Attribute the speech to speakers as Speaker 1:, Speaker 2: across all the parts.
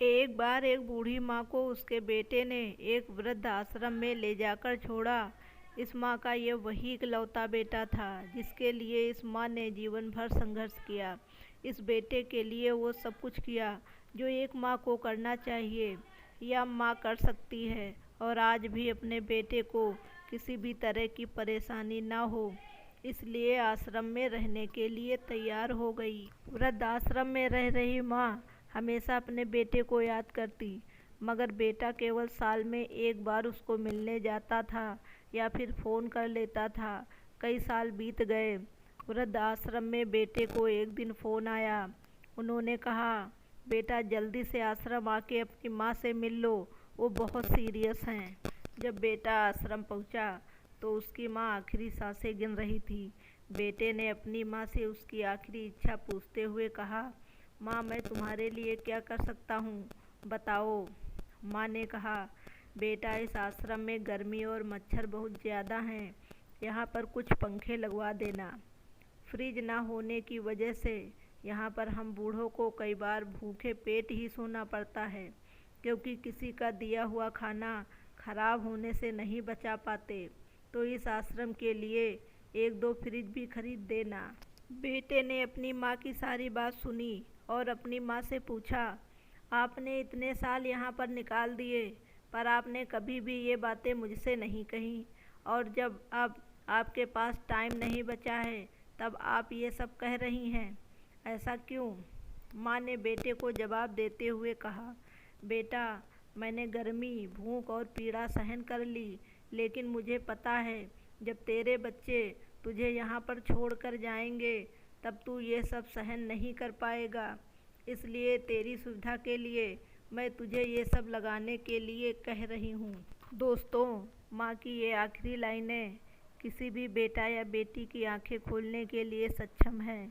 Speaker 1: एक बार एक बूढ़ी माँ को उसके बेटे ने एक वृद्ध आश्रम में ले जाकर छोड़ा। इस माँ का ये वही इकलौता बेटा था जिसके लिए इस माँ ने जीवन भर संघर्ष किया। इस बेटे के लिए वो सब कुछ किया जो एक माँ को करना चाहिए या माँ कर सकती है, और आज भी अपने बेटे को किसी भी तरह की परेशानी ना हो इसलिए आश्रम में रहने के लिए तैयार हो गई। वृद्ध आश्रम में रह रही माँ हमेशा अपने बेटे को याद करती, मगर बेटा केवल साल में एक बार उसको मिलने जाता था या फिर फ़ोन कर लेता था। कई साल बीत गए। वृद्ध आश्रम में बेटे को एक दिन फ़ोन आया। उन्होंने कहा, बेटा जल्दी से आश्रम आके अपनी माँ से मिल लो, वो बहुत सीरियस हैं। जब बेटा आश्रम पहुँचा तो उसकी माँ आखिरी सांसें गिन रही थी। बेटे ने अपनी माँ से उसकी आखिरी इच्छा पूछते हुए कहा, माँ मैं तुम्हारे लिए क्या कर सकता हूँ, बताओ। माँ ने कहा, बेटा इस आश्रम में गर्मी और मच्छर बहुत ज़्यादा हैं, यहाँ पर कुछ पंखे लगवा देना। फ्रिज ना होने की वजह से यहाँ पर हम बूढ़ों को कई बार भूखे पेट ही सोना पड़ता है, क्योंकि किसी का दिया हुआ खाना खराब होने से नहीं बचा पाते। तो इस आश्रम के लिए एक दो फ्रिज भी खरीद देना। बेटे ने अपनी माँ की सारी बात सुनी और अपनी माँ से पूछा, आपने इतने साल यहाँ पर निकाल दिए पर आपने कभी भी ये बातें मुझसे नहीं कही, और जब अब आपके पास टाइम नहीं बचा है तब आप ये सब कह रही हैं, ऐसा क्यों? माँ ने बेटे को जवाब देते हुए कहा, बेटा मैंने गर्मी, भूख और पीड़ा सहन कर ली, लेकिन मुझे पता है जब तेरे बच्चे तुझे यहाँ पर छोड़ कर जाएंगे तब तू ये सब सहन नहीं कर पाएगा। इसलिए तेरी सुविधा के लिए मैं तुझे ये सब लगाने के लिए कह रही हूँ। दोस्तों, माँ की ये आखिरी लाइनें किसी भी बेटा या बेटी की आंखें खोलने के लिए सक्षम है।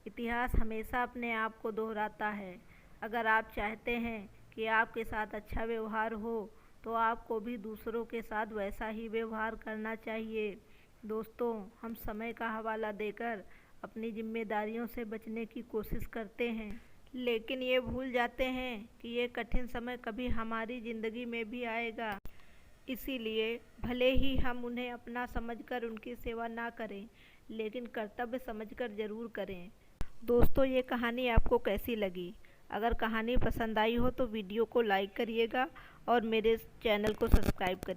Speaker 1: इतिहास हमेशा अपने आप को दोहराता है। अगर आप चाहते हैं कि आपके साथ अच्छा व्यवहार हो तो आपको भी दूसरों के साथ वैसा ही व्यवहार करना चाहिए। दोस्तों, हम समय का हवाला देकर अपनी जिम्मेदारियों से बचने की कोशिश करते हैं, लेकिन ये भूल जाते हैं कि ये कठिन समय कभी हमारी ज़िंदगी में भी आएगा। इसीलिए भले ही हम उन्हें अपना समझकर उनकी सेवा ना करें, लेकिन कर्तव्य समझकर ज़रूर करें। दोस्तों, ये कहानी आपको कैसी लगी? अगर कहानी पसंद आई हो तो वीडियो को लाइक करिएगा और मेरे चैनल को सब्सक्राइब करिए।